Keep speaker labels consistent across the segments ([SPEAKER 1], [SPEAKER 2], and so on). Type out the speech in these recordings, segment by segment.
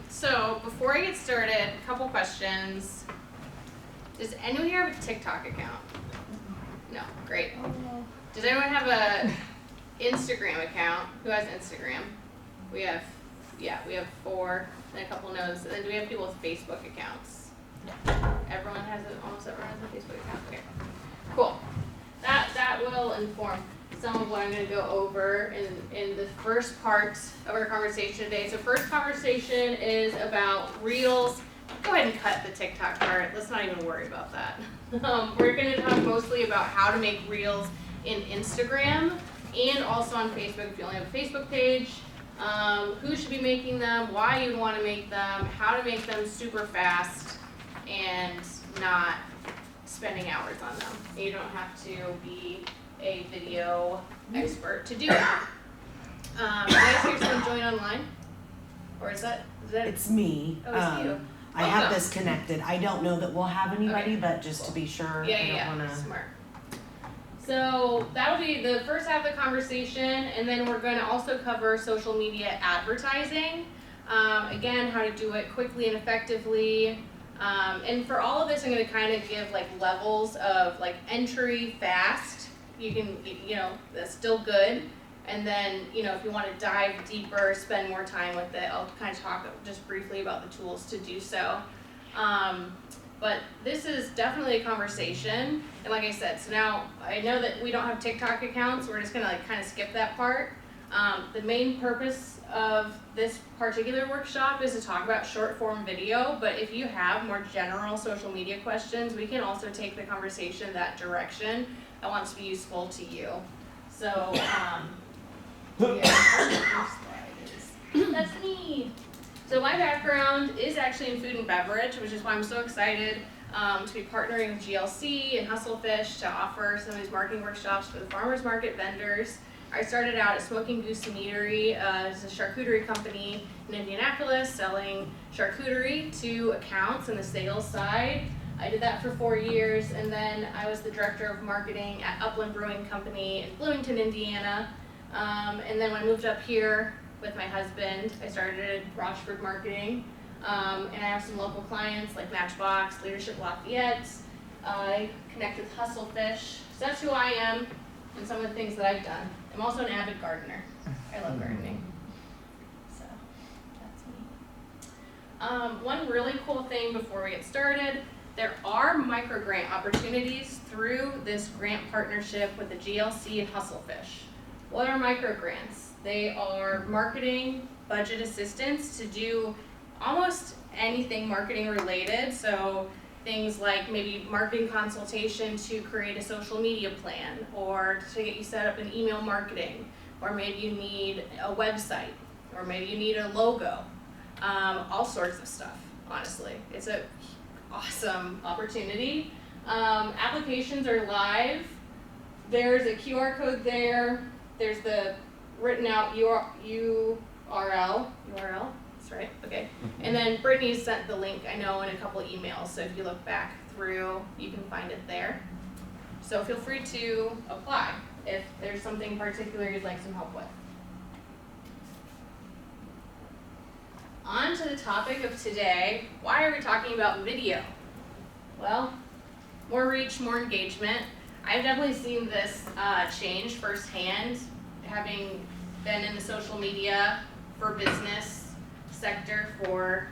[SPEAKER 1] So before I get started, a couple questions. Does anyone here have a TikTok account? No, great. Does anyone have a Instagram account? Who has Instagram? We have 4, and a couple no's. And then do we have people with Facebook accounts? Everyone has almost everyone has a Facebook account. Okay, cool. That will inform some of what I'm going to go over in the first part of our conversation today. So first conversation is about Reels. Go ahead and cut the TikTok part. Let's not even worry about that. We're going to talk mostly about how to make Reels in Instagram and also on Facebook if you only have a Facebook page. Who should be making them, why you'd want to make them, how to make them super fast and not spending hours on them. You don't have to be a video expert to do it. Did I hear someone join online? Or is that
[SPEAKER 2] It's me.
[SPEAKER 1] Oh, it's you.
[SPEAKER 2] I have this connected. I don't know that we'll have anybody, but just to be sure,
[SPEAKER 1] Yeah,
[SPEAKER 2] I don't wanna.
[SPEAKER 1] smart. So that'll be the first half of the conversation, and then we're going to also cover social media advertising. Again, how to do it quickly and effectively. And for all of this, I'm going to kind of give like levels of like entry, fast. You can, that's still good. And then, if you want to dive deeper, spend more time with it, I'll kind of talk just briefly about the tools to do so. But this is definitely a conversation, and like I said, so now I know that we don't have TikTok accounts, so we're just gonna like kind of skip that part. The main purpose of this particular workshop is to talk about short form video, but if you have more general social media questions, we can also take the conversation that direction. I want it to be useful to you. So, that's me. So my background is actually in food and beverage, which is why I'm so excited to be partnering with GLC and Hustlefish to offer some of these marketing workshops for the farmers market vendors. I started out at Smoking Goose and Meadery as a charcuterie company in Indianapolis, selling charcuterie to accounts in the sales side. I did that for 4 years, and then I was the director of marketing at Upland Brewing Company in Bloomington, Indiana. And then when I moved up here with my husband, I started Rochford Marketing, and I have some local clients like Matchbox, Leadership Lafayette. I connect with Hustlefish, so that's who I am and some of the things that I've done. I'm also an avid gardener. I love gardening, so that's me. One really cool thing before we get started, there are micro grant opportunities through this grant partnership with the GLC and Hustlefish. What are micro grants? They are marketing budget assistance to do almost anything marketing related. So things like maybe marketing consultation to create a social media plan, or to get you set up in email marketing, or maybe you need a website, or maybe you need a logo, all sorts of stuff, honestly. It's an awesome opportunity. Applications are live. There's a QR code there. There's the written out URL, that's right, okay. And then Brittany sent the link, I know, in a couple emails, so if you look back through, you can find it there. So feel free to apply if there's something particular you'd like some help with. On to the topic of today, why are we talking about video? Well, more reach, more engagement. I've definitely seen this change firsthand, having been in the social media for business sector for,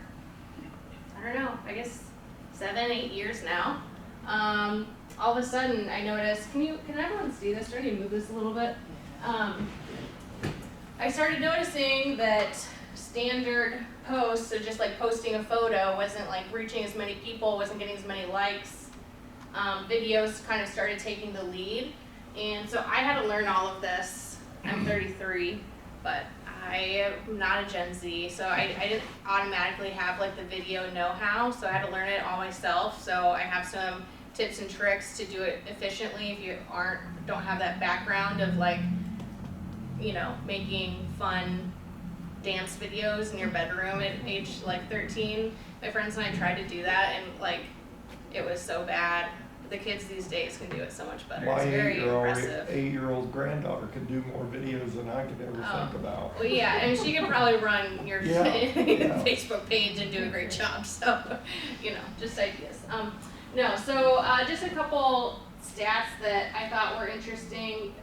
[SPEAKER 1] I don't know, I guess 7-8 years now. All of a sudden I noticed, can everyone see this? Do I need to move this a little bit? I started noticing that standard posts, so just like posting a photo, wasn't like reaching as many people, wasn't getting as many likes. Videos kind of started taking the lead, and so I had to learn all of this. I'm 33, but I am not a Gen Z, so I didn't automatically have like the video know-how, so I had to learn it all myself. So I have some tips and tricks to do it efficiently if you don't have that background of like, making fun dance videos in your bedroom at age like 13. My friends and I tried to do that, and like it was so bad. the kids these days can do it so much better.
[SPEAKER 3] My
[SPEAKER 1] It's very impressive.
[SPEAKER 3] eight-year-old granddaughter could do more videos than I could ever
[SPEAKER 1] Oh.
[SPEAKER 3] think about.
[SPEAKER 1] Well, yeah, and she could probably run your
[SPEAKER 3] Yeah, yeah.
[SPEAKER 1] Facebook page and do a great job. So, just ideas. No, so just a couple stats that I thought were interesting.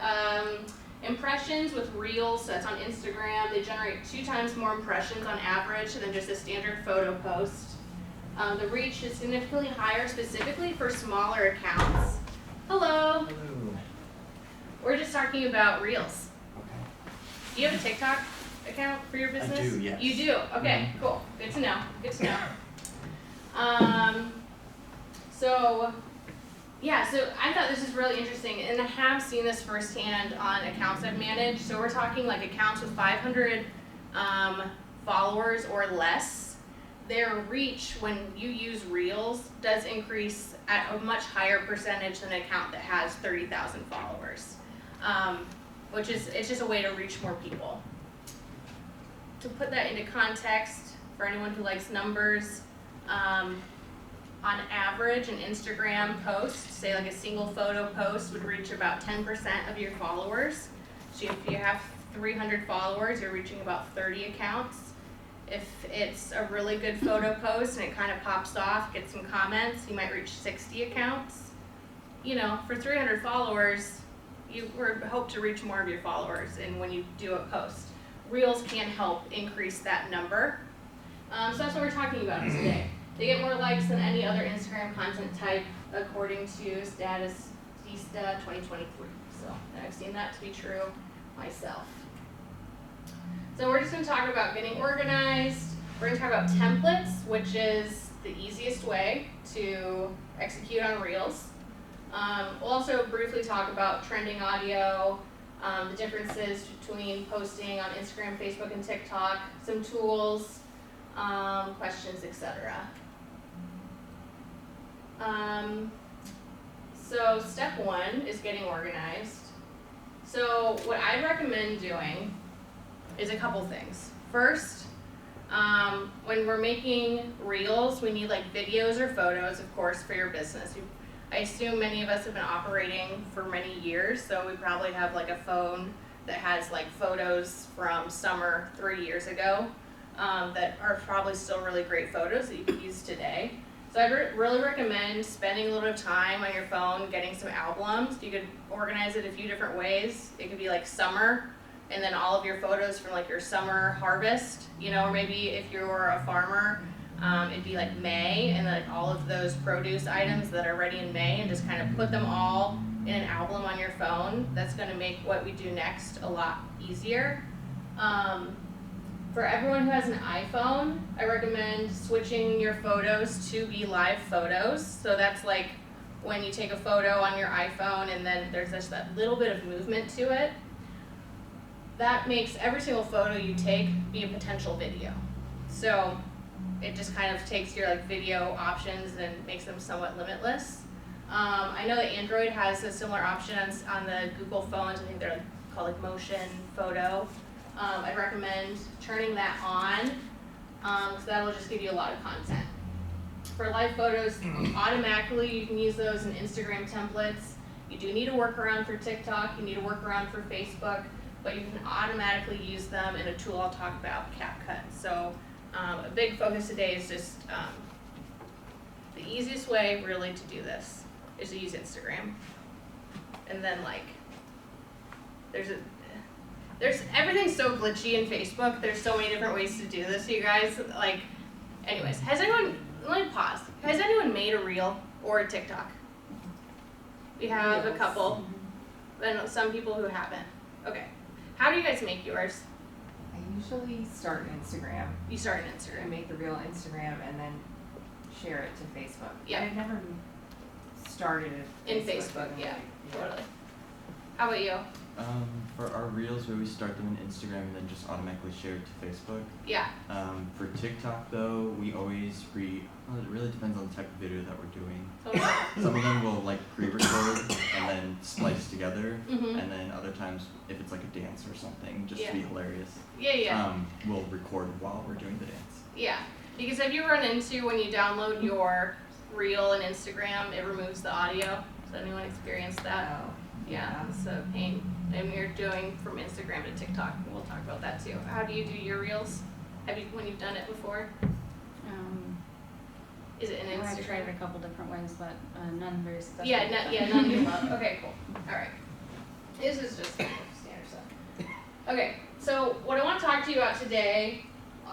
[SPEAKER 1] Impressions with Reels, so that's on Instagram, they generate 2 times more impressions on average than just a standard photo post. The reach is significantly higher specifically for smaller accounts. Hello. We're just talking about Reels. Do you have a TikTok account for your business?
[SPEAKER 4] do, yes.
[SPEAKER 1] You do? Okay, cool. Good to know. Good to know. So I thought this is really interesting, and I have seen this firsthand on accounts I've managed. So we're talking like accounts with 500 followers or less. Their reach, when you use Reels, does increase at a much higher percentage than an account that has 30,000 followers, it's just a way to reach more people. To put that into context, for anyone who likes numbers, on average, an Instagram post, say like a single photo post, would reach about 10% of your followers. So if you have 300 followers, you're reaching about 30 accounts. If it's a really good photo post and it kind of pops off, gets some comments, you might reach 60 accounts. For 300 followers, you hope to reach more of your followers, and when you do a post. Reels can help increase that number. So that's what we're talking about today. They get more likes than any other Instagram content type, according to Statista 2023. So I've seen that to be true myself. So we're just going to talk about getting organized. We're going to talk about templates, which is the easiest way to execute on Reels. We'll also briefly talk about trending audio, the differences between posting on Instagram, Facebook, and TikTok, some tools, questions, etc. So step 1 is getting organized. So what I recommend doing is a couple things. First, when we're making Reels, we need like videos or photos, of course, for your business. I assume many of us have been operating for many years, so we probably have like a phone that has like photos from summer 3 years ago that are probably still really great photos that you could use today. So I really recommend spending a little bit of time on your phone, getting some albums. You could organize it a few different ways. It could be like summer, and then all of your photos from like your summer harvest, or maybe if you're a farmer, it'd be like May, and like all of those produce items that are ready in May, and just kind of put them all in an album on your phone. That's going to make what we do next a lot easier. For everyone who has an iPhone, I recommend switching your photos to be live photos. So that's like when you take a photo on your iPhone and then there's just that little bit of movement to it. That makes every single photo you take be a potential video. So it just kind of takes your like video options and makes them somewhat limitless. I know that Android has a similar option on the Google phones. I think they're called like Motion Photo. I'd recommend turning that on, because that'll just give you a lot of content. For live photos, automatically you can use those in Instagram templates. You do need a workaround for TikTok, you need a workaround for Facebook, but you can automatically use them in a tool I'll talk about, CapCut. So a big focus today is just the easiest way really to do this is to use Instagram. And then there's everything's so glitchy in Facebook. There's so many different ways to do this, you guys. Anyways, let me pause. Has anyone made a Reel or a TikTok? We have a couple, and some people who haven't. Okay. How do you guys make yours?
[SPEAKER 5] I usually start an Instagram.
[SPEAKER 1] You start an
[SPEAKER 5] I
[SPEAKER 1] Instagram.
[SPEAKER 5] make the Reel Instagram and then share it to Facebook.
[SPEAKER 1] Yeah.
[SPEAKER 5] I've never started it
[SPEAKER 1] In Facebook, yeah, totally. How about you?
[SPEAKER 4] For our reels, we always start them in Instagram and then just automatically share it to Facebook.
[SPEAKER 1] Yeah.
[SPEAKER 4] For TikTok though, we always it really depends on the type of video that we're doing.
[SPEAKER 1] Totally.
[SPEAKER 4] Some of them will like pre-record and then splice together,
[SPEAKER 1] Mhm.
[SPEAKER 4] and then other times, if it's like a dance or something, just
[SPEAKER 1] Yeah.
[SPEAKER 4] to be hilarious,
[SPEAKER 1] Yeah.
[SPEAKER 4] we'll record while we're doing the dance.
[SPEAKER 1] Yeah, because have you run into when you download your Reel in Instagram, it removes the audio. Has anyone experienced that?
[SPEAKER 5] Oh,
[SPEAKER 1] Yeah, it's a pain. And you're doing from Instagram to TikTok. We'll talk about that too. How do you do your Reels? When you've done it before? Is it in
[SPEAKER 6] I've
[SPEAKER 1] Instagram?
[SPEAKER 6] tried it a couple different ways, but none very successful.
[SPEAKER 1] Yeah, none you love. Okay, cool. Alright. This is just standard stuff. Okay, so what I want to talk to you about today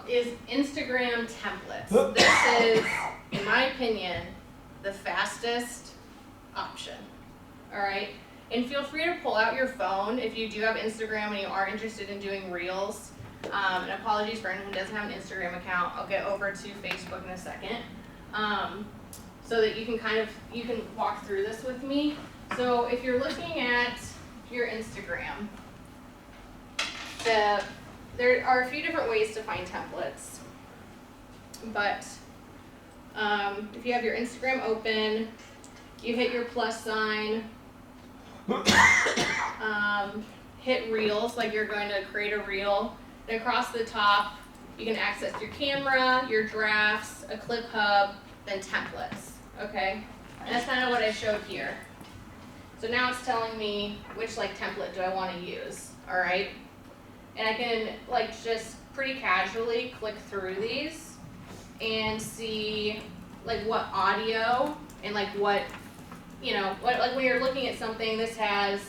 [SPEAKER 1] is Instagram templates. This is, in my opinion, the fastest option. Alright? And feel free to pull out your phone if you do have Instagram and you are interested in doing Reels. And apologies for anyone who doesn't have an Instagram account. I'll get over to Facebook in a second. So that you can walk through this with me. So if you're looking at your Instagram, there are a few different ways to find templates. But if you have your Instagram open, you hit your plus sign, hit Reels, like you're going to create a Reel. And across the top, you can access your camera, your drafts, a clip hub, then templates, okay? And that's kind of what I showed here. So now it's telling me which template do I want to use, all right? And I can just pretty casually click through these and see what audio and what, when you're looking at something, this has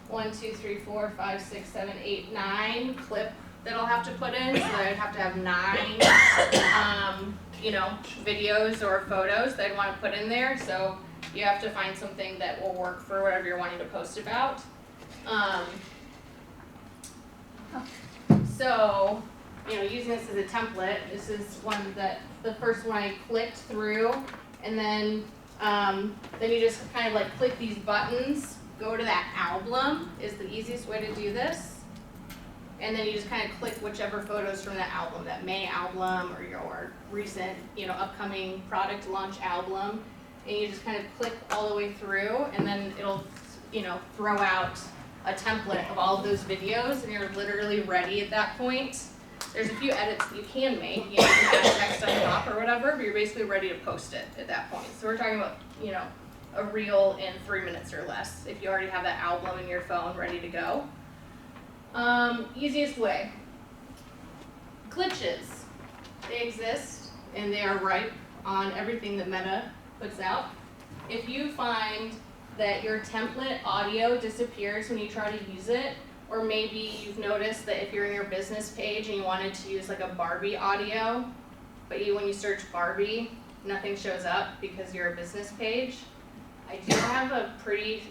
[SPEAKER 1] 1, 2, 3, 4, 5, 6, 7, 8, 9 clip that I'll have to put in, so I'd have to have 9, videos or photos that I'd want to put in there. So you have to find something that will work for whatever you're wanting to post about. So, using this as a template, this is one that the first one I clicked through, and then you just kind of click these buttons, go to that album is the easiest way to do this. And then you just kind of click whichever photos from that album, that May album or your recent, upcoming product launch album. And you just kind of click all the way through, and then it'll, throw out a template of all of those videos, and you're literally ready at that point. There's a few edits that you can make, you can add text on top or whatever, but you're basically ready to post it at that point. So we're talking about, a reel in 3 minutes or less, if you already have that album in your phone ready to go. Easiest way. Glitches. They exist, and they are ripe on everything that Meta puts out. If you find that your template audio disappears when you try to use it, or maybe you've noticed that if you're in your business page and you wanted to use a Barbie audio, but when you search Barbie, nothing shows up because you're a business page, I do have a pretty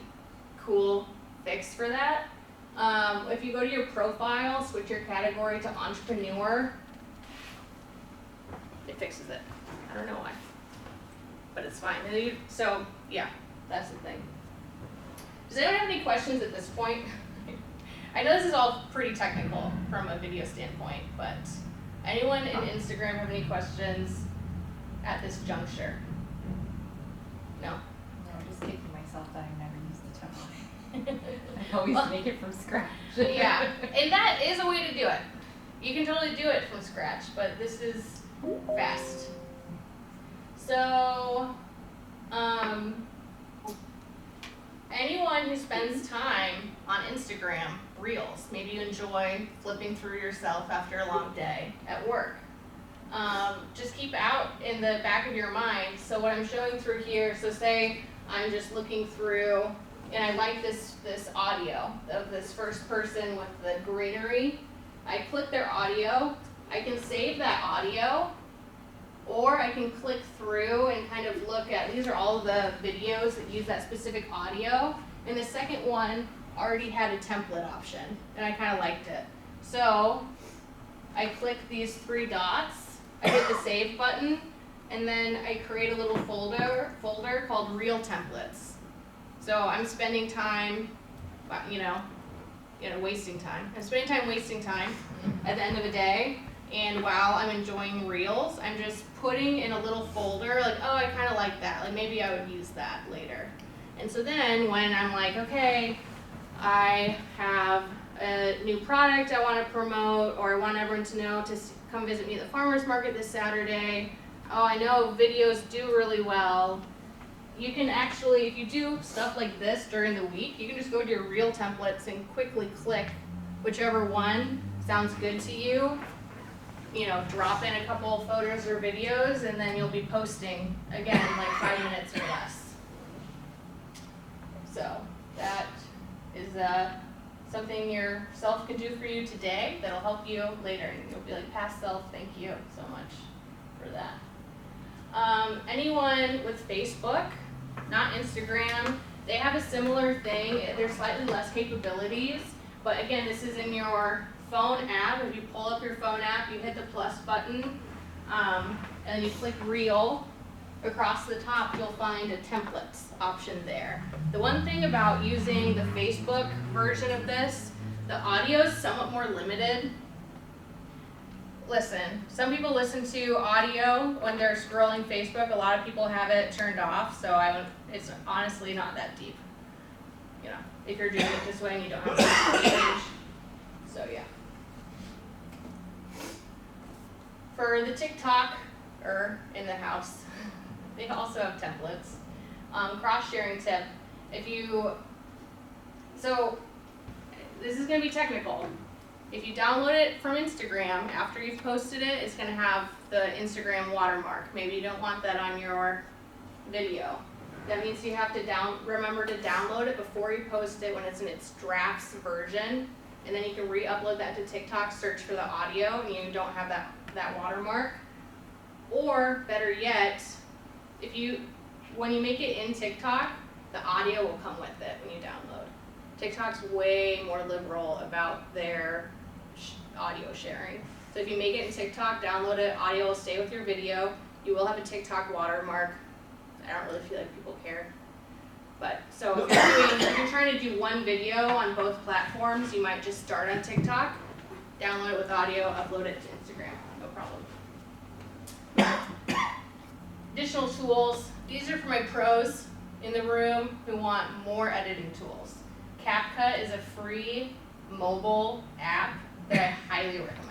[SPEAKER 1] cool fix for that. If you go to your profile, switch your category to entrepreneur, it fixes it. I don't know why, but it's fine. So yeah, that's the thing. Does anyone have any questions at this point? I know this is all pretty technical from a video standpoint, but anyone in Instagram have any questions at this juncture? No?
[SPEAKER 5] no, just kicking myself that I never used the template. I always make it from scratch.
[SPEAKER 1] Yeah, and that is a way to do it. You can totally do it from scratch, but this is fast. So, anyone who spends time on Instagram Reels, maybe you enjoy flipping through yourself after a long day at work. Just keep out in the back of your mind. So what I'm showing through here, so say I'm just looking through and I like this audio of this first person with the greenery. I click their audio, I can save that audio, or I can click through and kind of look at, these are all the videos that use that specific audio, and the second one already had a template option, and I kind of liked it. So I click these 3 dots, I hit the save button, and then I create a little folder called Reel Templates. So I'm spending time, wasting time. I'm spending time wasting time at the end of the day, and while I'm enjoying Reels, I'm just putting in a little folder, oh, I kind of like that. Maybe I would use that later. And so then when I'm okay, I have a new product I want to promote, or I want everyone to know to come visit me at the farmer's market this Saturday. Oh, I know videos do really well. you can actually, if you do stuff like this during the week, you can just go to your reel templates and quickly click whichever one sounds good to you. You know, drop in a couple of photos or videos, and then you'll be posting again like 5 minutes or less. So that is something yourself can do for you today that'll help you later. And you'll be like, past self, thank you so much for that. Anyone with Facebook, not Instagram, they have a similar thing. There's slightly less capabilities, but again, this is in your phone app. If you pull up your phone app, you hit the plus button, and you click Reel. Across the top, you'll find a templates option there. The one thing about using the Facebook version of this, the audio is somewhat more limited. Listen, some people listen to audio when they're scrolling Facebook. A lot of people have it turned off, so it's honestly not that deep. You know, if you're doing it this way and you don't have a page. So yeah. For the TikTok, in the house, they also have templates. Cross-sharing tip, so this is gonna be technical. If you download it from Instagram, after you've posted it, it's gonna have the Instagram watermark. Maybe you don't want that on your video. That means you have to remember to download it before you post it when it's in its drafts version, and then you can re-upload that to TikTok, search for the audio, and you don't have that watermark. Or better yet, when you make it in TikTok, the audio will come with it when you download. TikTok's way more liberal about their audio sharing. So if you make it in TikTok, download it, audio will stay with your video. You will have a TikTok watermark. I don't really feel like people care. But so if you're trying to do one video on both platforms, you might just start on TikTok, download it with audio, upload it to Instagram, no problem. Additional tools, these are for my pros in the room who want more editing tools. CapCut is a free mobile app that I highly recommend.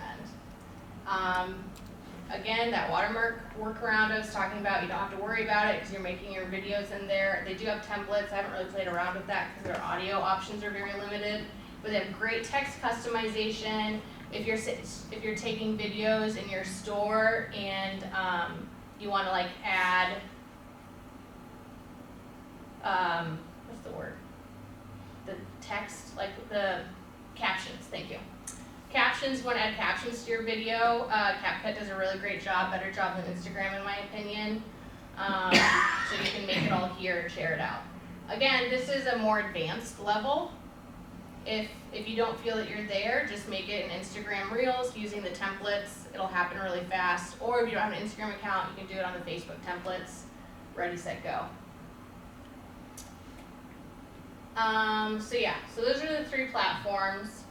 [SPEAKER 1] Again, that watermark workaround I was talking about, you don't have to worry about it because you're making your videos in there. They do have templates. I haven't really played around with that because their audio options are very limited. But they have great text customization. If you're taking videos in your store and you want to like add, what's the word? The text, like the captions. Thank you. Captions, you want to add captions to your video, CapCut does a really great job, better job than Instagram in my opinion. So you can make it all here and share it out. Again, this is a more advanced level. If you don't feel that you're there, just make it in Instagram Reels using the templates. It'll happen really fast. Or if you don't have an Instagram account, you can do it on the Facebook templates. Ready, set, go. So yeah, so those are the 3 platforms.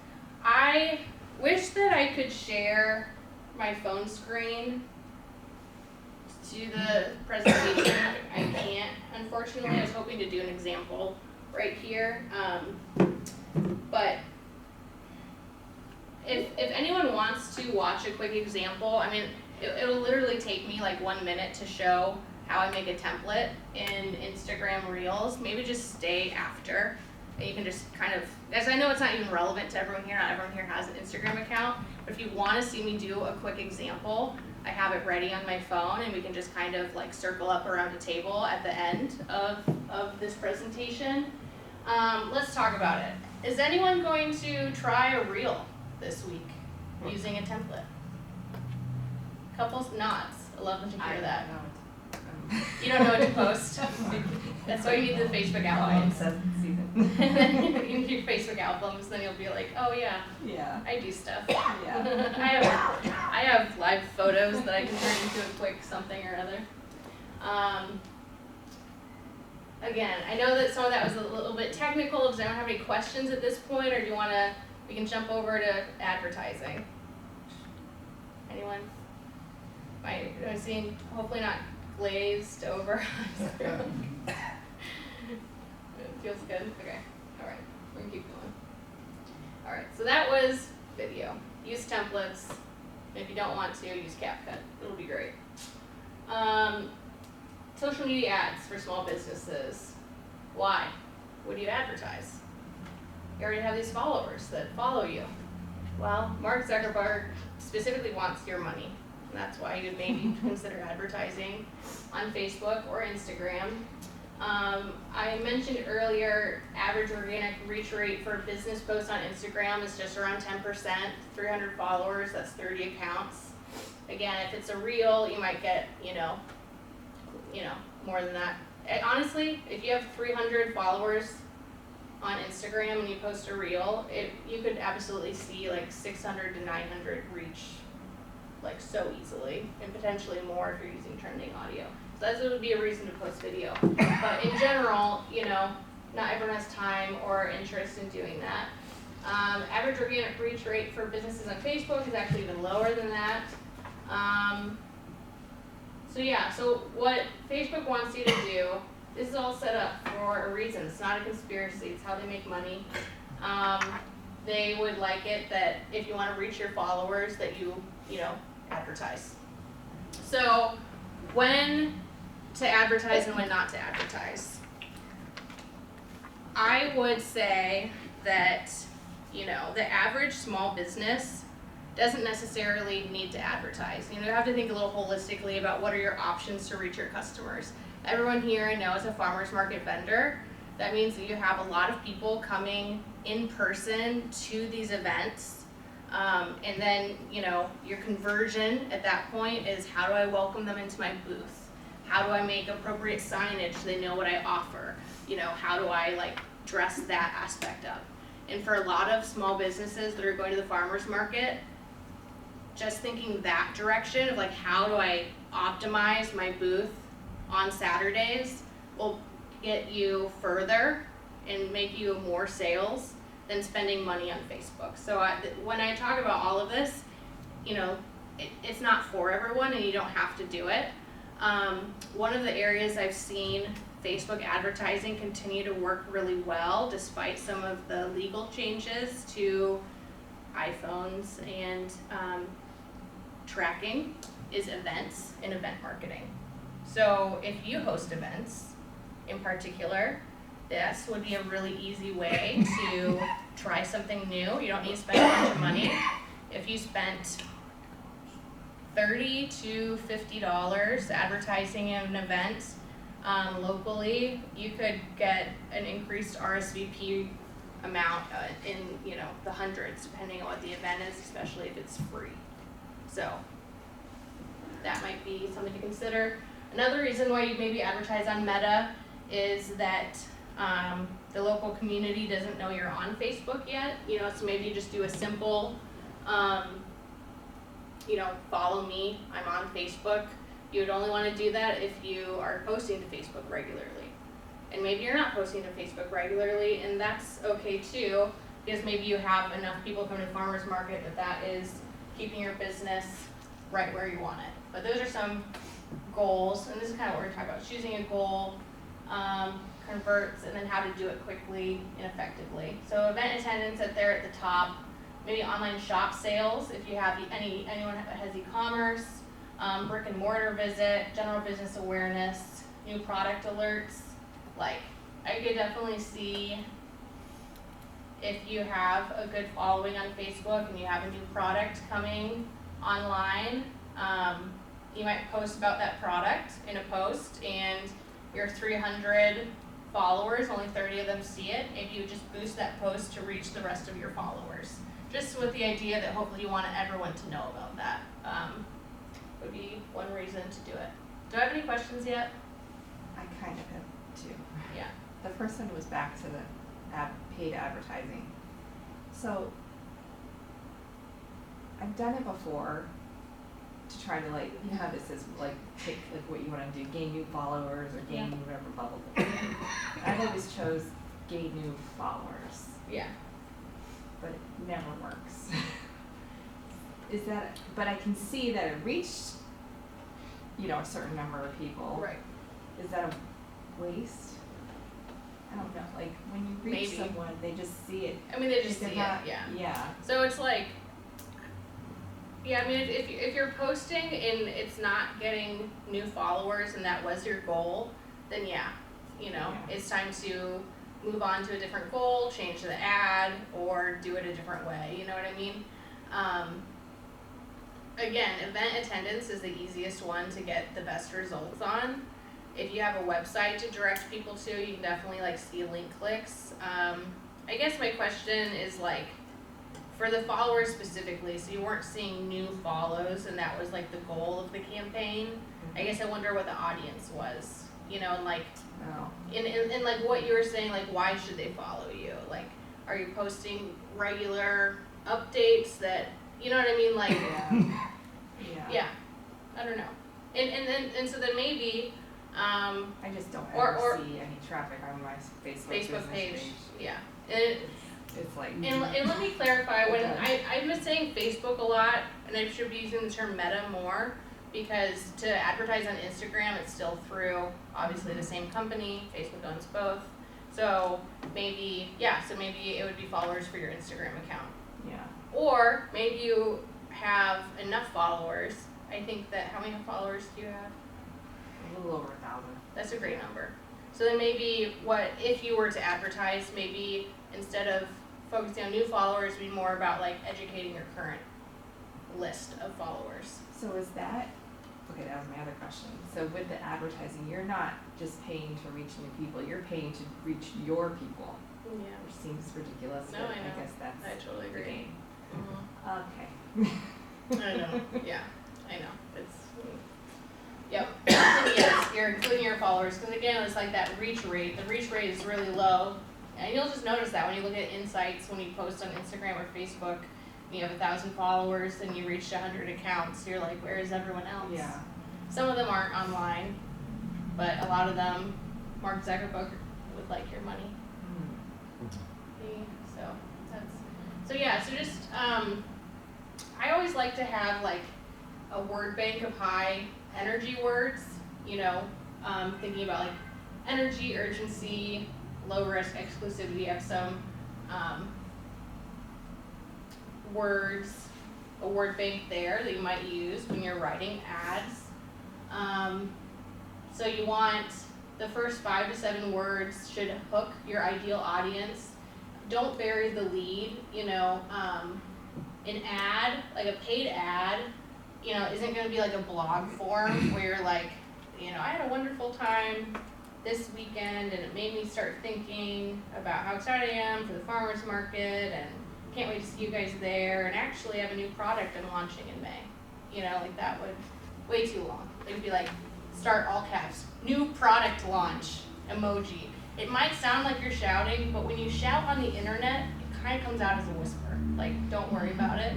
[SPEAKER 1] I wish that I could share my phone screen to the presentation. I can't, unfortunately. I was hoping to do an example right here. But if anyone wants to watch a quick example, I mean, it'll literally take me like 1 minute to show how I make a template in Instagram Reels. Maybe just stay after. And you can just kind of, as I know it's not even relevant to everyone here, not everyone here has an Instagram account, but if you want to see me do a quick example, I have it ready on my phone and we can just kind of like circle up around a table at the end of this presentation. Let's talk about it. Is anyone going to try a reel this week using a template? Couples nods. I love to hear that. You don't know what to post. That's why you need the Facebook albums. You need your Facebook albums, then you'll be like, oh yeah, I do stuff. I have live photos that I can turn into a quick something or other. Again, I know that some of that was a little bit technical. Does anyone have any questions at this point, or do you want to? We can jump over to advertising. Anyone? I'm seeing hopefully not glazed over. It feels good. Okay. All right. We can keep going. All right. So that was video. Use templates. If you don't want to, use CapCut. It'll be great. social media ads for small businesses. Why? What do you advertise? You already have these followers that follow you. Well, Mark Zuckerberg specifically wants your money. And that's why you maybe consider advertising on Facebook or Instagram. I mentioned earlier, average organic reach rate for a business post on Instagram is just around 10%, 300 followers, that's 30 accounts. Again, if it's a reel, you might get, more than that. Honestly, if you have 300 followers on Instagram and you post a reel, you could absolutely see like 600 to 900 reach like so easily, and potentially more if you're using trending audio. So that would be a reason to post video. But in general, not everyone has time or interest in doing that. Average organic reach rate for businesses on Facebook is actually even lower than that. So what Facebook wants you to do, this is all set up for a reason. It's not a conspiracy, it's how they make money. They would like it that if you want to reach your followers that you advertise. So when to advertise and when not to advertise. I would say that, the average small business doesn't necessarily need to advertise. You have to think a little holistically about what are your options to reach your customers. Everyone here I know is a farmer's market vendor. That means that you have a lot of people coming in person to these events. And then, your conversion at that point is how do I welcome them into my booth? How do I make appropriate signage so they know what I offer? How do I dress that aspect up? And for a lot of small businesses that are going to the farmer's market, just thinking that direction of how do I optimize my booth on Saturdays will get you further and make you more sales than spending money on Facebook. So when I talk about all of this, it's not for everyone and you don't have to do it. One of the areas I've seen Facebook advertising continue to work really well despite some of the legal changes to iPhones and tracking is events and event marketing. So if you host events in particular, this would be a really easy way to try something new. You don't need to spend a bunch of money. If you spent $30 to $50 advertising an event locally, you could get an increased RSVP amount in the hundreds, depending on what the event is, especially if it's free. So that might be something to consider. Another reason why you maybe advertise on Meta is that the local community doesn't know you're on Facebook yet. So maybe you just do a simple, follow me, I'm on Facebook. You would only want to do that if you are posting to Facebook regularly. And maybe you're not posting to Facebook regularly, and that's okay too, because maybe you have enough people coming to farmers market that is keeping your business right where you want it. But those are some goals, and this is kind of what we're talking about, choosing a goal, converts, and then how to do it quickly and effectively. So event attendance at the top, maybe online shop sales if you have anyone that has e-commerce, brick and mortar visit, general business awareness, new product alerts. I could definitely see if you have a good following on Facebook and you have a new product coming online, you might post about that product in a post, and your 300 followers, only 30 of them see it. Maybe you just boost that post to reach the rest of your followers. Just with the idea that hopefully you want everyone to know about that. Would be one reason to do it. Do I have any questions yet?
[SPEAKER 5] I kind of have two.
[SPEAKER 1] Yeah.
[SPEAKER 5] The first one was back to the paid advertising. So I've done it before to try to this is take what you want to do, gain new followers or gain whatever blah blah blah. I've always chose gain new followers.
[SPEAKER 1] Yeah.
[SPEAKER 5] But it never works. But I can see that it reached, a certain number of people.
[SPEAKER 1] Right.
[SPEAKER 5] Is that a waste? I don't know, when you reach
[SPEAKER 1] Maybe.
[SPEAKER 5] someone, they just see it.
[SPEAKER 1] I mean, they just see
[SPEAKER 5] They're
[SPEAKER 1] it,
[SPEAKER 5] not-
[SPEAKER 1] yeah.
[SPEAKER 5] Yeah.
[SPEAKER 1] So it's Yeah, I mean, if you're posting and it's not getting new followers and that was your goal, then yeah, you know,
[SPEAKER 5] Yeah.
[SPEAKER 1] it's time to move on to a different goal, change the ad, or do it a different way, you know what I mean? Again, event attendance is the easiest one to get the best results on. If you have a website to direct people to, you can definitely like see link clicks. I guess my question is like, for the followers specifically, so you weren't seeing new follows and that was like the goal of the campaign. I guess I wonder what the audience was, you know, and like,
[SPEAKER 5] No.
[SPEAKER 1] in like what you were saying, like why should they follow you? Like, are you posting regular updates that, you know what I mean, like,
[SPEAKER 5] Yeah.
[SPEAKER 1] yeah, I don't know. And so then maybe,
[SPEAKER 5] I just don't
[SPEAKER 1] Or-
[SPEAKER 5] ever
[SPEAKER 1] or-
[SPEAKER 5] see any traffic on my Facebook
[SPEAKER 1] Facebook
[SPEAKER 5] business
[SPEAKER 1] page, yeah. And
[SPEAKER 5] It's like.
[SPEAKER 1] And let me clarify, when
[SPEAKER 5] Okay.
[SPEAKER 1] I've been saying Facebook a lot, and I should be using the term Meta more, because to advertise on Instagram, it's still through, obviously, the same company, Facebook owns both. So maybe, yeah, so maybe it would be followers for your Instagram account.
[SPEAKER 5] Yeah.
[SPEAKER 1] Or maybe you have enough followers, I think that, how many followers do you have?
[SPEAKER 5] A little over 1,000.
[SPEAKER 1] That's a great number. So then maybe if you were to advertise, maybe instead of focusing on new followers, it'd be more about like educating your current list of followers.
[SPEAKER 5] So is that, okay, that was my other question. So with the advertising, you're not just paying to reach new people, you're paying to reach your people,
[SPEAKER 1] Yeah,
[SPEAKER 5] which seems ridiculous,
[SPEAKER 1] No,
[SPEAKER 5] but
[SPEAKER 1] I know.
[SPEAKER 5] I guess that's
[SPEAKER 1] I totally
[SPEAKER 5] the
[SPEAKER 1] agree.
[SPEAKER 5] game.
[SPEAKER 1] Mhm.
[SPEAKER 5] Okay.
[SPEAKER 1] I know, yeah, I know, it's, yep. Yes, you're including your followers, because again, it's like that reach rate, the reach rate is really low. And you'll just notice that when you look at insights, when you post on Instagram or Facebook, you have 1,000 followers and you reached 100 accounts, you're like, where is everyone else?
[SPEAKER 5] Yeah.
[SPEAKER 1] Some of them aren't online, but a lot of them, Mark Zuckerberg would like your money. So so just I always like to have like a word bank of high energy words, you know, thinking about like energy, urgency, low risk, exclusivity. Have some words, a word bank there that you might use when you're writing ads. So you want the first 5 to 7 words should hook your ideal audience. Don't bury the lead, you know, an ad, like a paid ad, you know, isn't gonna be like a blog form where you're like, you know, I had a wonderful time this weekend and it made me start thinking about how excited I am for the farmer's market and can't wait to see you guys there, and actually I have a new product I'm launching in May. You know, like that would, way too long. It would be like, start all caps, new product launch, emoji. It might sound like you're shouting, but when you shout on the internet, it kind of comes out as a whisper. Like, don't worry about it.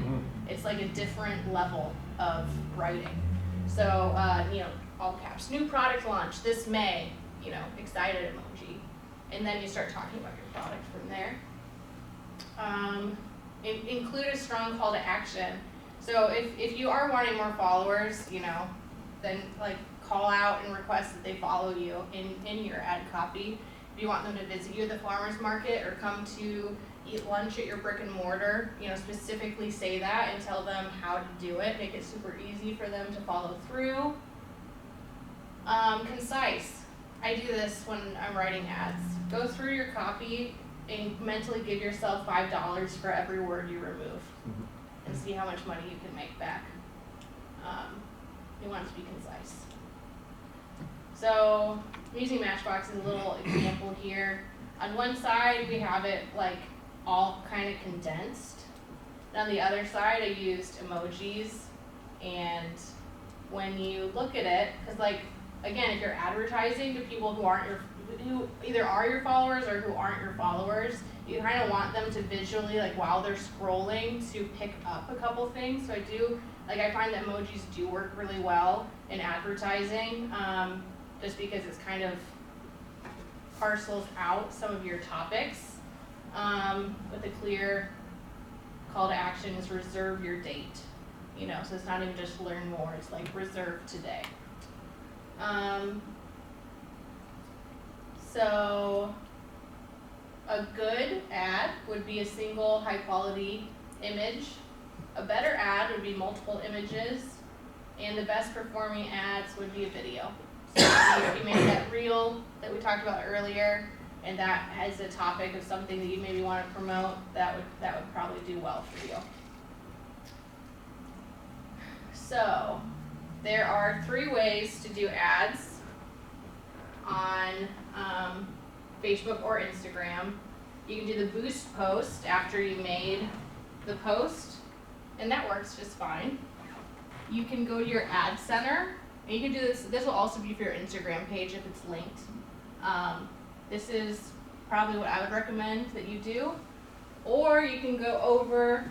[SPEAKER 1] It's like a different level of writing. So, you know, all caps, new product launch this May, you know, excited emoji. And then you start talking about your product from there. Include a strong call to action. So if you are wanting more followers, you know, then like call out and request that they follow you in your ad copy. If you want them to visit you at the farmer's market or come to eat lunch at your brick and mortar, you know, specifically say that and tell them how to do it. Make it super easy for them to follow through. Concise. I do this when I'm writing ads. Go through your copy and mentally give yourself $5 for every word you remove and see how much money you can make back. You want it to be concise. So I'm using Matchbox as a little example here. On one side, we have it like all kind of condensed. And on the other side, I used emojis. And when you look at it, because like, again, if you're advertising to people who either are your followers or who aren't your followers, you kind of want them to visually, like while they're scrolling, to pick up a couple things. So I find that emojis do work really well in advertising, just because it's kind of parcels out some of your topics, with a clear call to action is reserve your date. You know, so it's not even just learn more, it's like reserve today. So a good ad would be a single high quality image a better ad would be multiple images, and the best performing ads would be a video. So if you make that reel that we talked about earlier, and that has a topic of something that you maybe want to promote, that would probably do well for you. So there are 3 ways to do ads on Facebook or Instagram. You can do the boost post after you made the post, and that works just fine. You can go to your ad center, and you can do this. This will also be for your Instagram page if it's linked. This is probably what I would recommend that you do. Or you can go over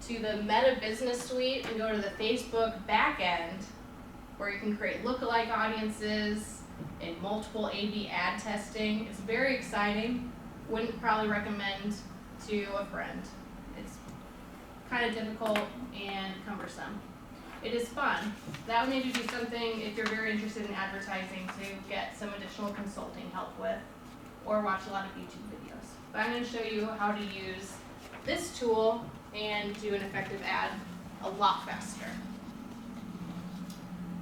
[SPEAKER 1] to the Meta Business Suite and go to the Facebook backend, where you can create lookalike audiences and multiple A/B ad testing. It's very exciting. Wouldn't probably recommend to a friend. It's kind of difficult and cumbersome. It is fun. That would maybe be something, if you're very interested in advertising, to get some additional consulting help with, or watch a lot of YouTube videos. But I'm going to show you how to use this tool and do an effective ad a lot faster.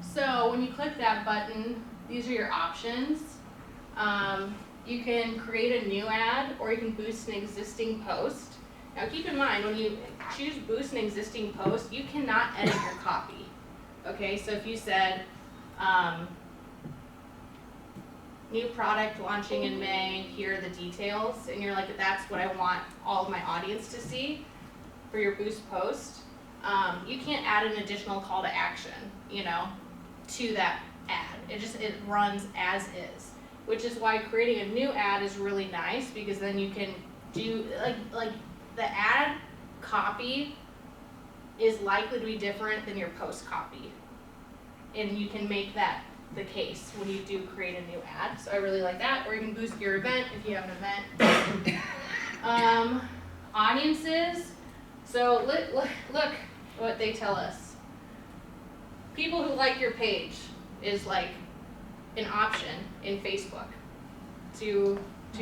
[SPEAKER 1] So when you click that button, these are your options. You can create a new ad, or you can boost an existing post. Now keep in mind, when you choose boost an existing post, you cannot edit your copy. Okay, so if you said, new product launching in May, here are the details, and you're like, that's what I want all of my audience to see for your boost post, you can't add an additional call to action, to that ad. It runs as is, which is why creating a new ad is really nice, because then you can do, like the ad copy is likely to be different than your post copy, and you can make that the case when you do create a new ad. So I really like that. Or you can boost your event if you have an event. Audiences. So look what they tell us. People who like your page is like an option in Facebook. To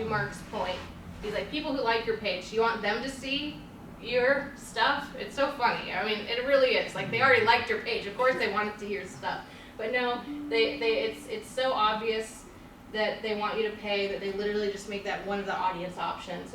[SPEAKER 1] Mark's point, he's like, people who like your page, you want them to see your stuff? It's so funny. I mean, it really is. Like, they already liked your page. Of course they wanted to see your stuff. But no, it's so obvious that they want you to pay that they literally just make that one of the audience options.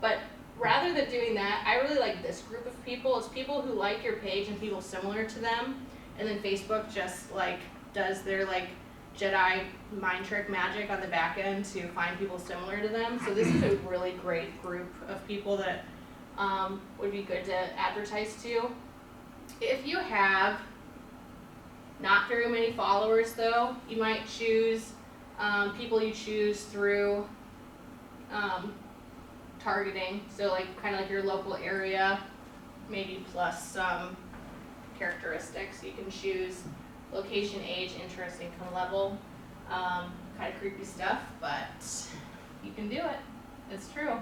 [SPEAKER 1] But rather than doing that, I really like this group of people. It's people who like your page and people similar to them. And then Facebook just like does their like Jedi mind trick magic on the back end to find people similar to them. So this is a really great group of people that would be good to advertise to. If you have not very many followers though, you might choose people you choose through targeting. So like kind of like your local area, maybe plus some characteristics. You can choose location, age, interest, income level. Kind of creepy stuff, but you can do it. It's true.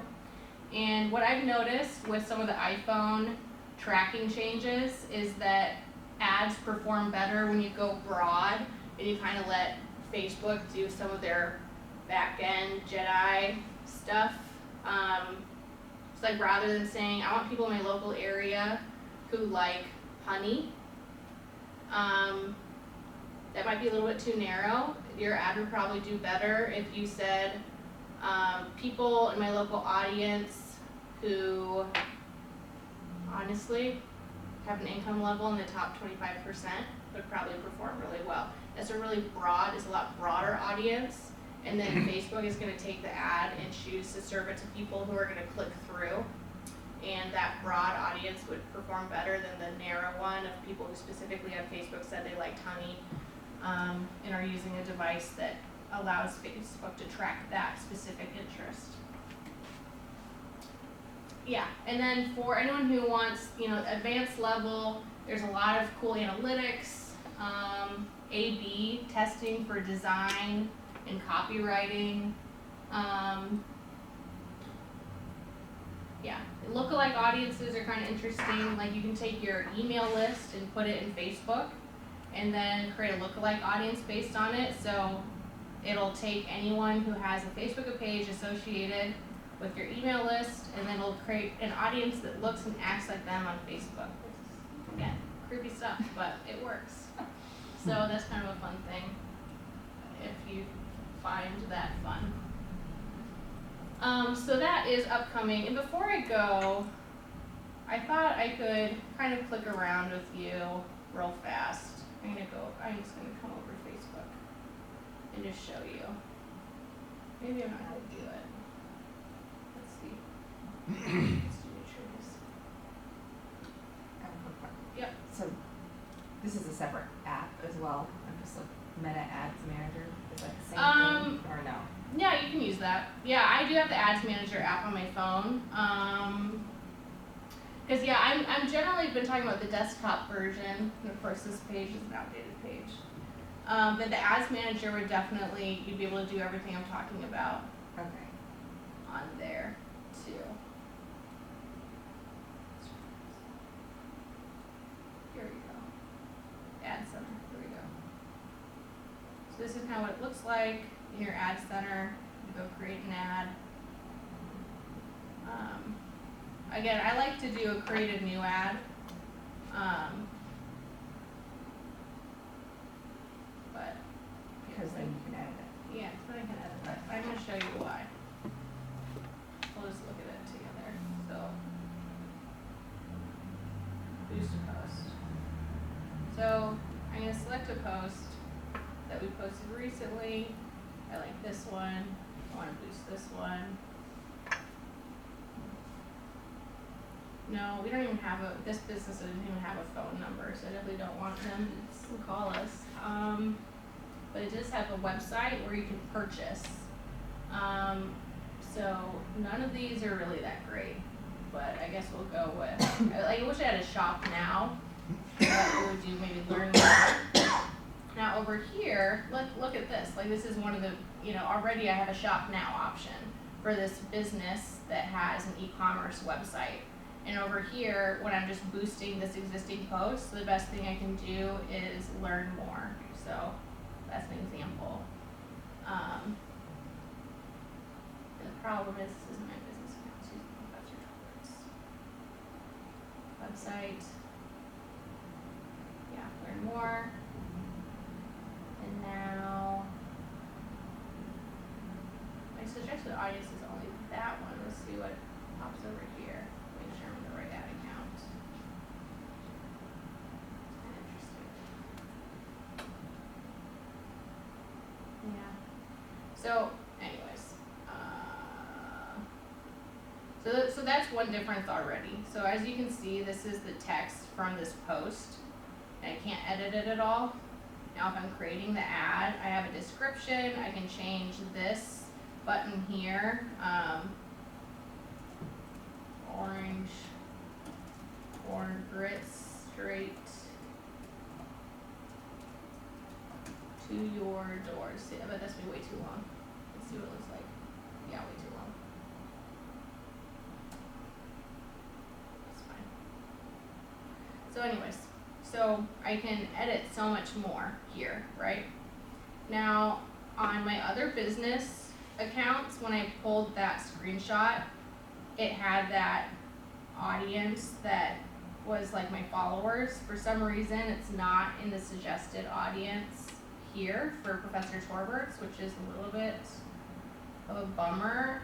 [SPEAKER 1] And what I've noticed with some of the iPhone tracking changes is that ads perform better when you go broad and you kind of let Facebook do some of their back-end Jedi stuff. It's like rather than saying, I want people in my local area who like honey, that might be a little bit too narrow. Your ad would probably do better if you said, people in my local audience who honestly have an income level in the top 25% would probably perform really well. That's a lot broader audience, and then Facebook is going to take the ad and choose to serve it to people who are going to click through, and that broad audience would perform better than the narrow one of people who specifically on Facebook said they liked honey, and are using a device that allows Facebook to track that specific interest. Yeah, and then for anyone who wants, advanced level, there's a lot of cool analytics, A/B testing for design and copywriting. Yeah, lookalike audiences are kind of interesting. Like you can take your email list and put it in Facebook, and then create a lookalike audience based on it. So it'll take anyone who has a Facebook page associated with your email list, and then it'll create an audience that looks and acts like them on Facebook. creepy stuff, but it works. So that's kind of a fun thing, if you find that fun. So that is upcoming, and before I go, I thought I could kind of click around with you real fast. I'm just gonna come over to Facebook and just show you. Maybe I'm not gonna do it. Let's see. Let's do choice.
[SPEAKER 5] I have a quick question.
[SPEAKER 1] Yep.
[SPEAKER 5] So, this is a separate app as well, I'm just like Meta Ads Manager, is that the same thing, or no?
[SPEAKER 1] Yeah, you can use that. Yeah, I do have the Ads Manager app on my phone. Cause yeah, I'm generally been talking about the desktop version, and of course this page is an outdated page. But the Ads Manager would definitely, you'd be able to do everything I'm talking about
[SPEAKER 5] Okay.
[SPEAKER 1] on there too. Here we go. Ad Center, here we go. So this is kind of what it looks like in your Ad Center. You go create an ad. Again, I like to do a create a new ad. But
[SPEAKER 5] Because then you can edit it.
[SPEAKER 1] yeah, but I can edit that. I'm gonna show you why. We'll just look at it together. So boost a post. So I'm gonna select a post that we posted recently. I like this one. I wanna boost this one. No, we don't even have this business doesn't even have a phone number, so I definitely don't want them to call us. But it does have a website where you can purchase. So none of these are really that great, but I guess we'll go with, I wish I had a shop now, that would do maybe learn more. Now over here, look at this, like this is one of the, already I have a shop now option for this business that has an e-commerce website. And over here, when I'm just boosting this existing post, the best thing I can do is learn more. So that's an example. The problem is this isn't my business account, so that's your website. Yeah, learn more. And now my suggested audience is only that one. Let's see what pops over here. Make sure I'm in the right ad account. Interesting. Yeah. So, anyways, so that's one difference already. So as you can see, this is the text from this post, and I can't edit it at all. Now if I'm creating the ad, I have a description. I can change this button here. Orange corn grits straight to your doors. See, I bet that's gonna be way too long. Let's see what it looks like. Yeah, way too long. That's fine. So anyways, so I can edit so much more here, right? Now, on my other business accounts, when I pulled that screenshot, it had that audience that was like my followers. For some reason, it's not in the suggested audience here for Professor Torberts, which is a little bit of a bummer.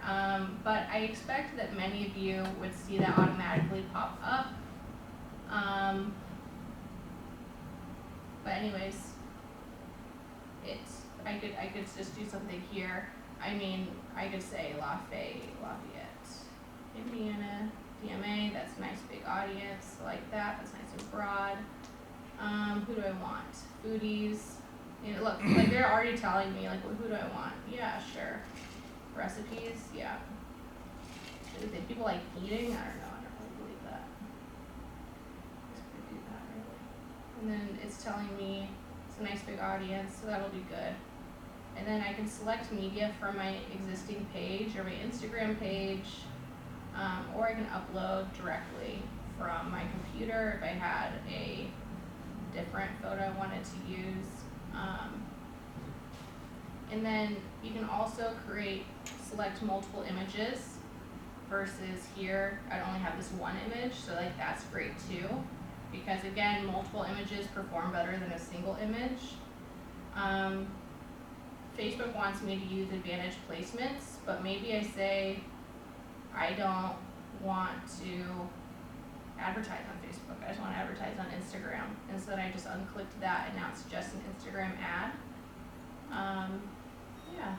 [SPEAKER 1] But I expect that many of you would see that automatically pop up. But anyways, I could just do something here. I mean, I could say Lafayette, Indiana, DMA, that's a nice big audience, I like that, that's nice and broad. Who do I want? Foodies, look, like they're already telling me, like, well, who do I want? Yeah, sure. Recipes, yeah. If people like eating, I don't know, I don't really believe that. Just gonna do that, really. And then it's telling me it's a nice big audience, so that'll be good. And then I can select media from my existing page or my Instagram page, or I can upload directly from my computer if I had a different photo I wanted to use. And then you can also select multiple images versus here I only have this one image, so like that's great too. because again, multiple images perform better than a single image. Facebook wants me to use advantage placements, but maybe I say I don't want to advertise on Facebook. I just want to advertise on Instagram. And so then I just unclicked that and now it's just an Instagram ad. Yeah,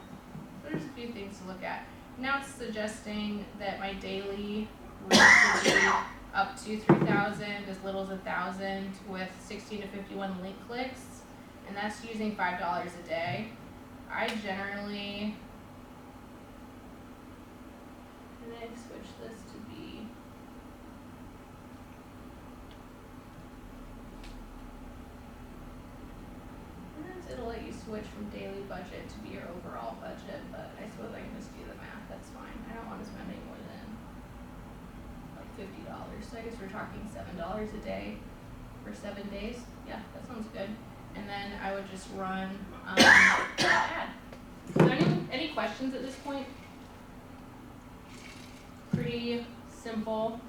[SPEAKER 1] so there's a few things to look at. Now it's suggesting that my daily reach would be up to 3,000, as little as 1,000, with 16 to 51 link clicks, and that's using $5 a day. I generally, and I switch this to be, sometimes it'll let you switch from daily budget to be your overall budget, but I suppose I can just do the math, that's fine. I don't want to spend any more than like $50, so I guess we're talking $7 a day for 7 days. Yeah, that sounds good. And then I would just run ad. So any questions at this point? Pretty simple,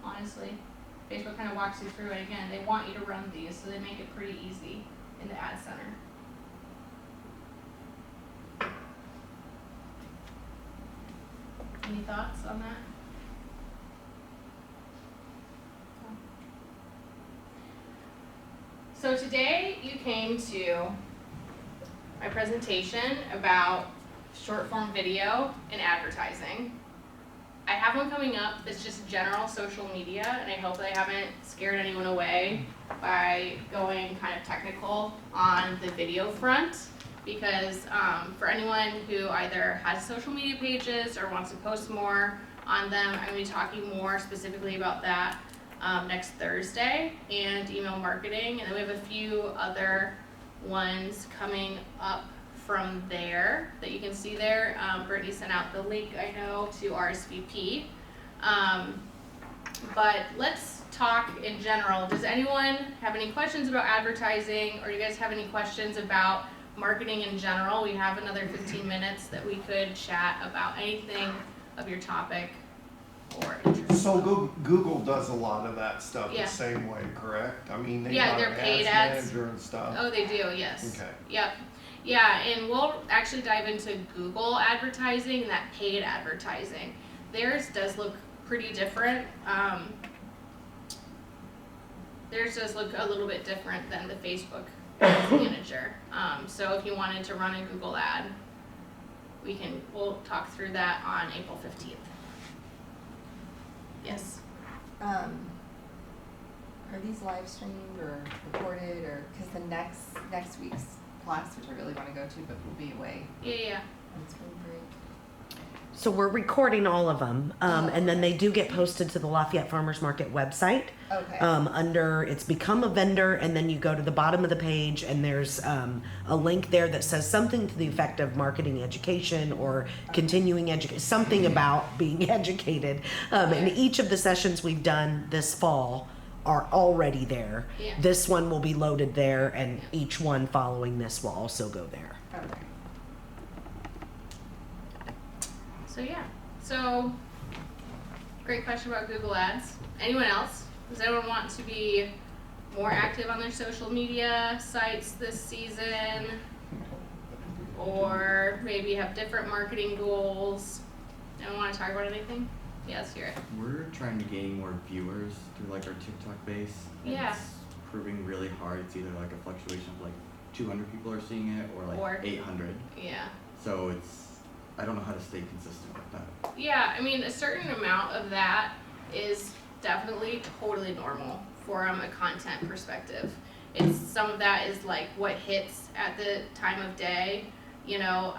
[SPEAKER 1] honestly. Facebook kind of walks you through it again. They want you to run these, so they make it pretty easy in the ad center. Any thoughts on that? So today you came to my presentation about short form video and advertising. I have one coming up that's just general social media, and I hope I haven't scared anyone away by going kind of technical on the video front, because for anyone who either has social media pages or wants to post more on them, I'm going to be talking more specifically about that next Thursday, and email marketing, and then we have a few other ones coming up from there that you can see there. Brittany sent out the link, I know, to RSVP. But let's talk in general. Does anyone have any questions about advertising, or do you guys have any questions about marketing in general? We have another 15 minutes that we could chat about anything of your topic or interest.
[SPEAKER 3] So Google does a lot of that stuff
[SPEAKER 1] Yeah.
[SPEAKER 3] the same way, correct? I mean, they
[SPEAKER 1] Yeah,
[SPEAKER 3] got
[SPEAKER 1] they're
[SPEAKER 3] an
[SPEAKER 1] paid
[SPEAKER 3] ads
[SPEAKER 1] ads.
[SPEAKER 3] manager and stuff.
[SPEAKER 1] Oh, they do, yes.
[SPEAKER 3] Okay.
[SPEAKER 1] Yep. Yeah, and we'll actually dive into Google advertising and that paid advertising. Theirs does look pretty different. Theirs does look a little bit different than the Facebook Ads Manager. So if you wanted to run a Google ad, we'll talk through that on April 15th. Yes.
[SPEAKER 5] Are these live streamed or recorded, or, cause the next week's class, which I really wanna go to, but we'll be away
[SPEAKER 1] Yeah.
[SPEAKER 5] on spring break.
[SPEAKER 2] So we're recording all of them,
[SPEAKER 5] Oh,
[SPEAKER 2] and then
[SPEAKER 5] okay.
[SPEAKER 2] they do get posted to the Lafayette Farmers Market website.
[SPEAKER 5] Okay.
[SPEAKER 2] Under it's become a vendor, and then you go to the bottom of the page, and there's a link there that says something to the effect of marketing education or continuing education, something about being educated. And each of the sessions we've done this fall are already there.
[SPEAKER 1] Yeah.
[SPEAKER 2] This one will be loaded there, and each one following this will also go there.
[SPEAKER 5] Okay.
[SPEAKER 1] So great question about Google Ads. Anyone else? Does anyone want to be more active on their social media sites this season? Or maybe have different marketing goals? Anyone want to talk about anything? Yeah, let's hear it.
[SPEAKER 4] We're trying to gain more viewers through like our TikTok base. and
[SPEAKER 1] Yeah.
[SPEAKER 4] It's proving really hard. It's either like a fluctuation of like 200 people are seeing it or like
[SPEAKER 1] Or-
[SPEAKER 4] 800.
[SPEAKER 1] Yeah.
[SPEAKER 4] So I don't know how to stay consistent with that.
[SPEAKER 1] Yeah, I mean, a certain amount of that is definitely totally normal from a content perspective. Some of that is like what hits at the time of day, you know,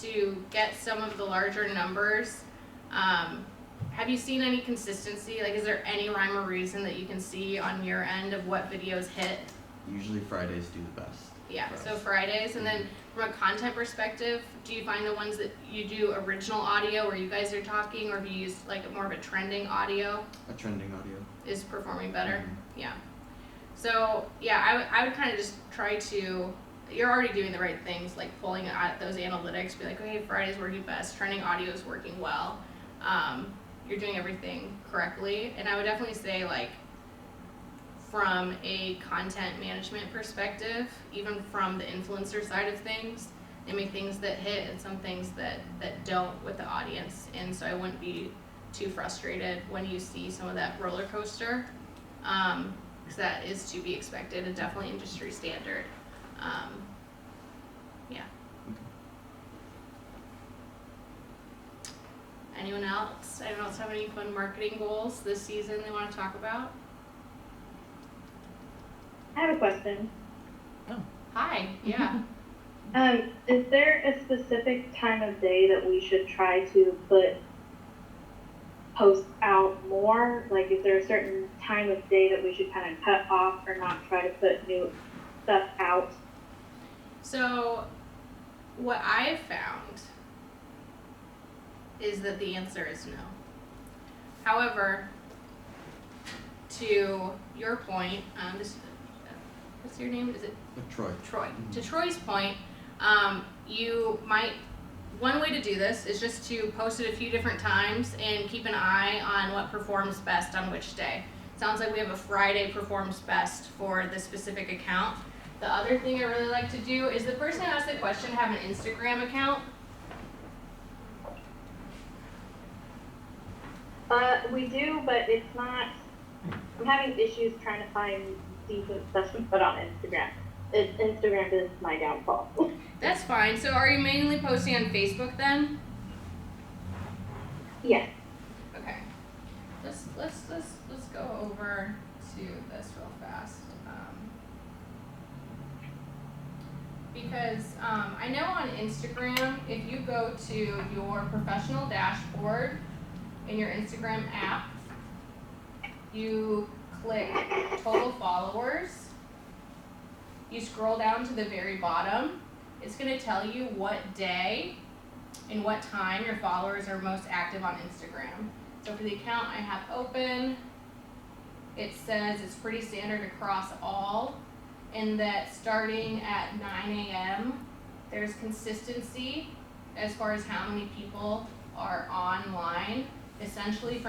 [SPEAKER 1] to get some of the larger numbers. Have you seen any consistency? Like, is there any rhyme or reason that you can see on your end of what videos hit?
[SPEAKER 4] Usually Fridays do the best.
[SPEAKER 1] Yeah,
[SPEAKER 4] for
[SPEAKER 1] so
[SPEAKER 4] us.
[SPEAKER 1] Fridays, and then from a content perspective, do you find the ones that you do original audio where you guys are talking, or do you use like more of a trending audio
[SPEAKER 4] A trending audio.
[SPEAKER 1] is performing better?
[SPEAKER 4] Mhm.
[SPEAKER 1] Yeah. So yeah, I would kind of just try to, you're already doing the right things, like pulling out those analytics, be like, okay, Friday's working best, trending audio is working well. You're doing everything correctly, and I would definitely say like from a content management perspective, even from the influencer side of things. They make things that hit and some things that don't with the audience. And so I wouldn't be too frustrated when you see some of that roller coaster, because that is to be expected and definitely industry standard. Yeah. Anyone else? Anyone else have any fun marketing goals this season they want to talk about?
[SPEAKER 7] I have a question.
[SPEAKER 1] Hi, yeah.
[SPEAKER 7] Is there a specific time of day that we should try to put posts out more? Like, is there a certain time of day that we should kind of cut off or not try to put new stuff out?
[SPEAKER 1] So, what I have found is that the answer is no. However, to your point, what's your name? Is it
[SPEAKER 4] Troy.
[SPEAKER 1] Troy? To Troy's point, you might, one way to do this is just to post it a few different times and keep an eye on what performs best on which day. Sounds like we have a Friday performs best for this specific account. The other thing I really like to do is the person who asked the question have an Instagram account.
[SPEAKER 7] We do, but it's not. I'm having issues trying to find decent stuff to put on Instagram. Instagram is my downfall.
[SPEAKER 1] That's fine. So are you mainly posting on Facebook then?
[SPEAKER 7] Yes.
[SPEAKER 1] Okay. Let's go over to this real fast. Because I know on Instagram, if you go to your professional dashboard in your Instagram app, you click total followers, you scroll down to the very bottom, it's going to tell you what day and what time your followers are most active on Instagram. So for the account I have open, it says it's pretty standard across all, and that starting at 9 a.m. there's consistency as far as how many people are online. Essentially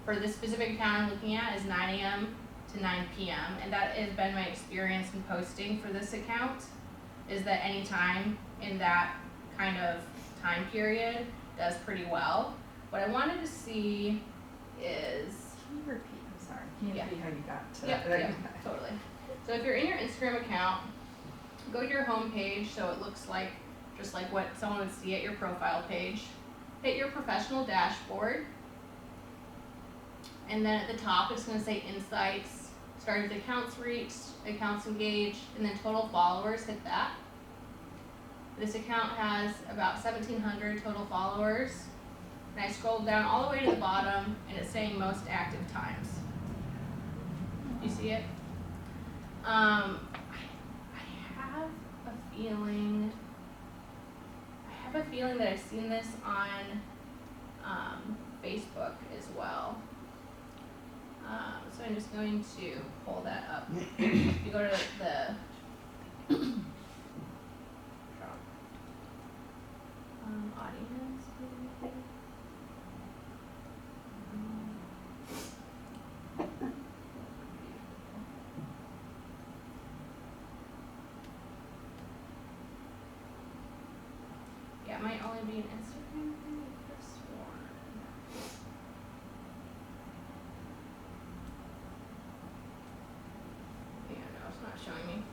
[SPEAKER 1] for this specific account I'm looking at is 9 a.m. to 9 p.m. and that has been my experience in posting for this account, is that any time in that kind of time period does pretty well. What I wanted to see is,
[SPEAKER 5] Can you repeat? I'm sorry. Can you
[SPEAKER 1] Yeah.
[SPEAKER 5] repeat how you got to
[SPEAKER 1] yeah,
[SPEAKER 5] that?
[SPEAKER 1] totally. So if you're in your Instagram account, go to your home page so it looks like just like what someone would see at your profile page. Hit your professional dashboard, and then at the top it's going to say insights, start with accounts reached, accounts engaged, and then total followers. Hit that. This account has about 1,700 total followers, and I scrolled down all the way to the bottom and it's saying most active times. You see it? I have a feeling that I've seen this on Facebook as well. So I'm just going to pull that up. If you go to the audience, maybe. Yeah, it might only be an Instagram thing with this one. Yeah, no, it's not showing me.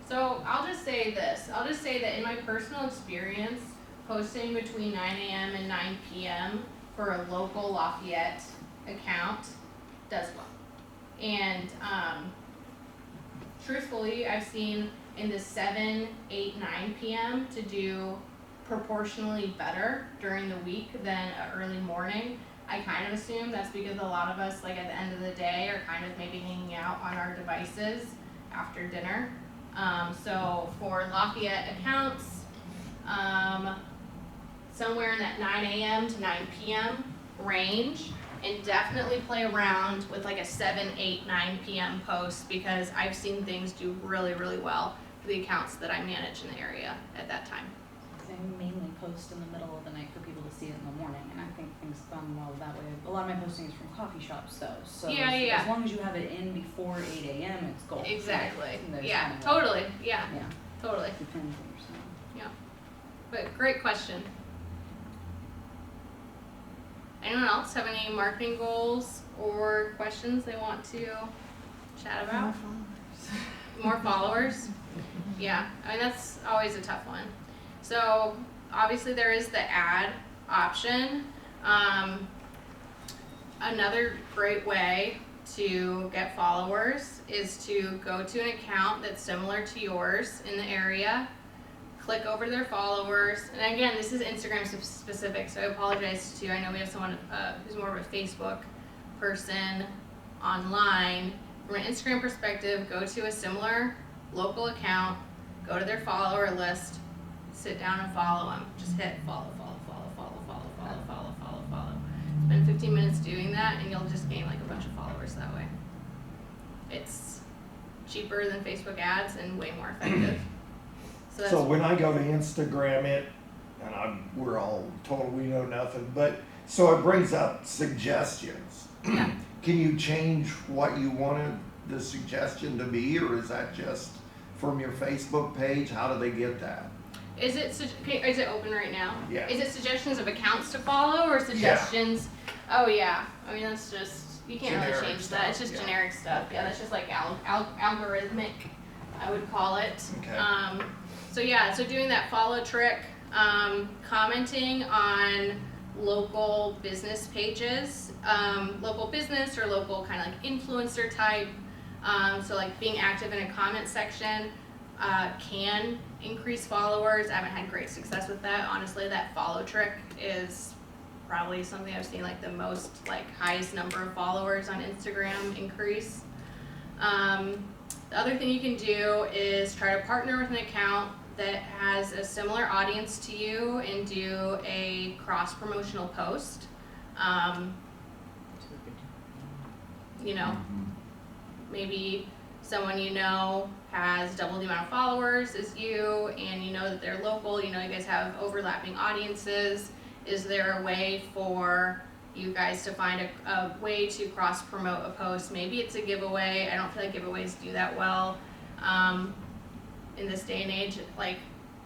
[SPEAKER 1] So I'll just say this. I'll just say that in my personal experience, posting between 9 a.m. and 9 p.m. for a local Lafayette account does well. And truthfully, I've seen in the 7, 8, 9 p.m. to do proportionally better during the week than early morning. I kind of assume that's because a lot of us, like at the end of the day, are kind of maybe hanging out on our devices after dinner. So for Lafayette accounts, somewhere in that 9 a.m. to 9 p.m. range, and definitely play around with like a 7, 8, 9 p.m. post, because I've seen things do really, really well for the accounts that I manage in the area at that time.
[SPEAKER 6] I mainly post in the middle of the night for people to see it in the morning, and I think things done well that way. A lot of my posting is from coffee shops though, so
[SPEAKER 1] Yeah,
[SPEAKER 6] as,
[SPEAKER 1] yeah.
[SPEAKER 6] as long as you have it in before 8 a.m., it's gold.
[SPEAKER 1] Exactly.
[SPEAKER 6] And there's
[SPEAKER 1] Yeah,
[SPEAKER 6] kind of
[SPEAKER 1] totally. Yeah,
[SPEAKER 6] Yeah,
[SPEAKER 1] totally.
[SPEAKER 6] depends what you're saying.
[SPEAKER 1] But great question. Anyone else have any marketing goals or questions they want to chat about? More followers? Yeah, I mean, that's always a tough one. So obviously there is the ad option. Another great way to get followers is to go to an account that's similar to yours in the area, click over to their followers, and again, this is Instagram specific, so I apologize to, I know we have someone who's more of a Facebook person online. From an Instagram perspective, go to a similar local account, go to their follower list, sit down and follow them. Just hit follow. Spend 15 minutes doing that and you'll just gain like a bunch of followers that way. It's cheaper than Facebook ads and way more effective. So that's
[SPEAKER 3] So when I go to Instagram it, and we're all told we know nothing, but, so it brings up suggestions.
[SPEAKER 1] yeah.
[SPEAKER 3] Can you change what you wanted the suggestion to be, or is that just from your Facebook page? How do they get that?
[SPEAKER 1] Is it open right now?
[SPEAKER 3] Yeah.
[SPEAKER 1] Is it suggestions of accounts to follow or suggestions? Oh yeah. I mean that's just you can't
[SPEAKER 3] Generic
[SPEAKER 1] really change
[SPEAKER 3] stuff,
[SPEAKER 1] that. It's just
[SPEAKER 3] yeah.
[SPEAKER 1] generic stuff. Yeah, that's just like algorithmic, I would call it.
[SPEAKER 3] Okay.
[SPEAKER 1] So yeah, so doing that follow trick, commenting on local business pages, local business or local kind of like influencer type. So like being active in a comment section can increase followers. I haven't had great success with that. Honestly, that follow trick is probably something I've seen like the most like highest number of followers on Instagram increase. The other thing you can do is try to partner with an account that has a similar audience to you and do a cross promotional post. You know, maybe someone you know has double the amount of followers as you and you know that they're local, you know you guys have overlapping audiences. Is there a way for you guys to find a way to cross promote a post? Maybe it's a giveaway. I don't feel like giveaways do that well in this day and age. Like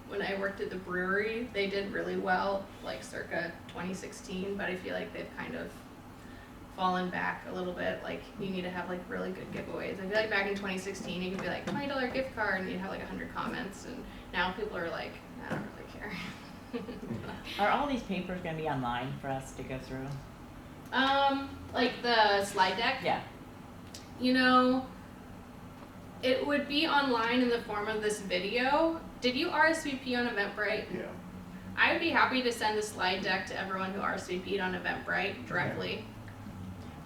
[SPEAKER 1] when I worked at the brewery, they did really well like circa 2016, but I feel like they've kind of fallen back a little bit. Like you need to have like really good giveaways. I feel like back in 2016 you could be like $20 gift card and you'd have like 100 comments, and now people are like, I don't really care.
[SPEAKER 8] Are all these papers gonna be online for us to go through?
[SPEAKER 1] Like the slide deck,
[SPEAKER 8] Yeah.
[SPEAKER 1] you know, it would be online in the form of this video. Did you RSVP on Eventbrite?
[SPEAKER 3] Yeah.
[SPEAKER 1] I would be happy to send the slide deck to everyone who RSVP'd on Eventbrite directly.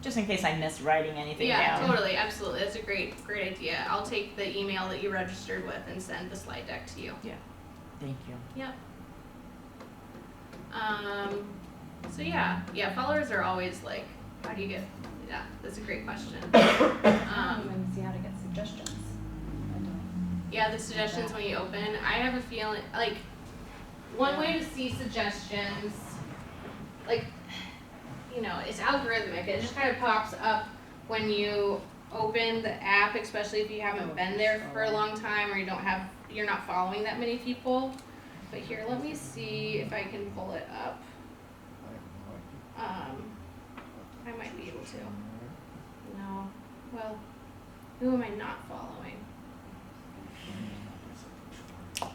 [SPEAKER 8] Just in case I miss writing anything
[SPEAKER 1] Yeah,
[SPEAKER 8] down.
[SPEAKER 1] totally, absolutely. That's a great idea. I'll take the email that you registered with and send the slide deck to you.
[SPEAKER 8] Thank you.
[SPEAKER 1] Yep. So yeah, followers are always like, how do you get, yeah, that's a great question.
[SPEAKER 6] I don't even see how to get suggestions. I don't.
[SPEAKER 1] Yeah, the suggestions when you open, I have a feeling, like, one way to see suggestions, like, you know, it's algorithmic. It just kind of pops up when you open the app, especially if you haven't been there for a long time or you're not following that many people. But here, let me see if I can pull it up. I might be able to. No. Well, who am I not following? I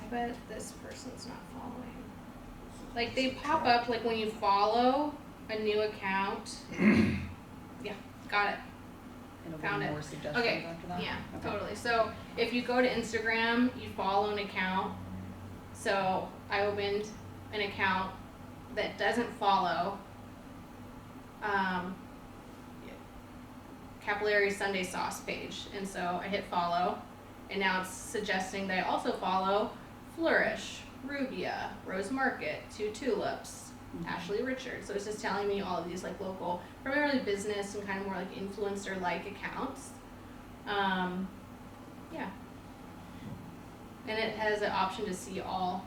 [SPEAKER 1] bet this person's not following. Like, they pop up, like, when you follow a new account. Yeah, got it.
[SPEAKER 6] It'll
[SPEAKER 1] Found
[SPEAKER 6] be
[SPEAKER 1] it.
[SPEAKER 6] more suggestions
[SPEAKER 1] Okay,
[SPEAKER 6] after that?
[SPEAKER 1] yeah,
[SPEAKER 6] Okay.
[SPEAKER 1] totally. So if you go to Instagram, you follow an account. So I opened an account that doesn't follow Capillary Sunday Sauce page, and so I hit follow, and now it's suggesting that I also follow Flourish, Rubia, Rose Market, Two Tulips, Ashley Richards. So it's just telling me all of these like local, primarily business and kind of more like influencer-like accounts. Yeah. And it has an option to see all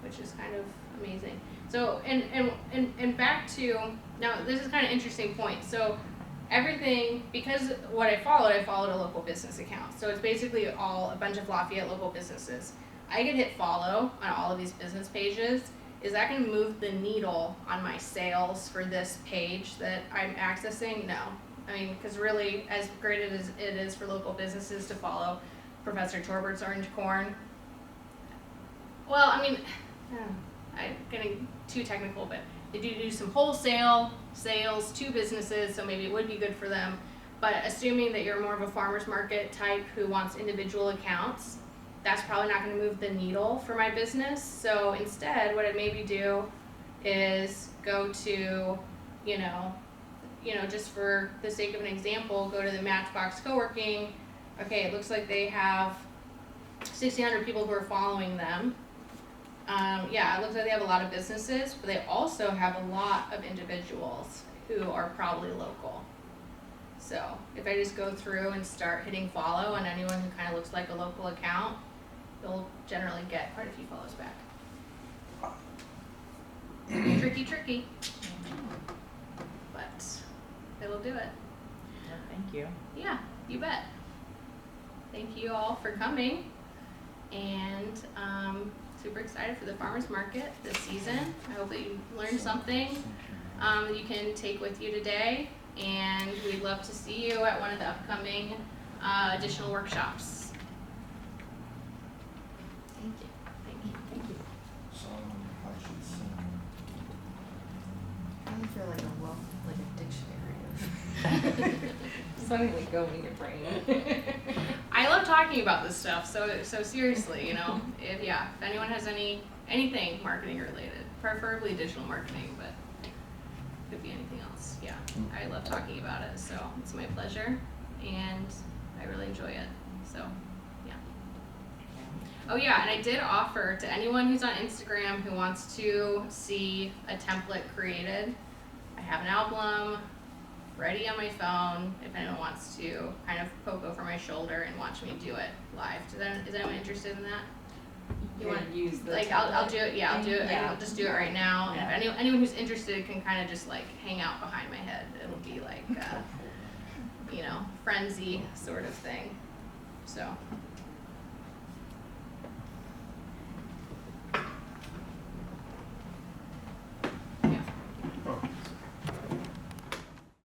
[SPEAKER 1] which is kind of amazing. So, and back to, now this is kind of interesting point. So everything, because what I followed a local business account. So it's basically all a bunch of Lafayette local businesses. I could hit follow on all of these business pages. Is that going to move the needle on my sales for this page that I'm accessing? No. I mean, because really, as great as it is for local businesses to follow Professor Torbert's Orange Corn, well, I mean, I'm getting too technical, but they do some wholesale sales to businesses, so maybe it would be good for them. But assuming that you're more of a farmer's market type who wants individual accounts, that's probably not going to move the needle for my business. So instead, what I maybe do is go to, just for the sake of an example, go to the Matchbox Coworking. Okay, it looks like they have 1,600 people who are following them. It looks like they have a lot of businesses, but they also have a lot of individuals who are probably local. So if I just go through and start hitting follow on anyone who kind of looks like a local account, you'll generally get quite a few follows back. Tricky. But it'll do it.
[SPEAKER 8] Well, thank you.
[SPEAKER 1] Yeah, you bet. Thank you all for coming, and super excited for the farmers market this season. I hope that you learned something that you can take with you today, and we'd love to see you at one of the upcoming additional workshops. Thank you.
[SPEAKER 3] So I should send.
[SPEAKER 5] I feel like a dictionary of something like go in your brain.
[SPEAKER 1] I love talking about this stuff, so seriously, if anyone has anything marketing related, preferably digital marketing, but could be anything else. Yeah, I love talking about it, so it's my pleasure, and I really enjoy it. So, yeah. Oh yeah, and I did offer to anyone who's on Instagram who wants to see a template created, I have an album ready on my phone if anyone wants to kind of poke over my shoulder and watch me do it live. Is anyone interested in that? You want to
[SPEAKER 5] use the
[SPEAKER 1] I'll do it. Yeah, I'll do it.
[SPEAKER 5] Yeah.
[SPEAKER 1] I'll just do it right now.
[SPEAKER 8] Yeah.
[SPEAKER 1] And if anyone who's interested can kind of just like hang out behind my head. It'll be like, frenzy sort of thing. So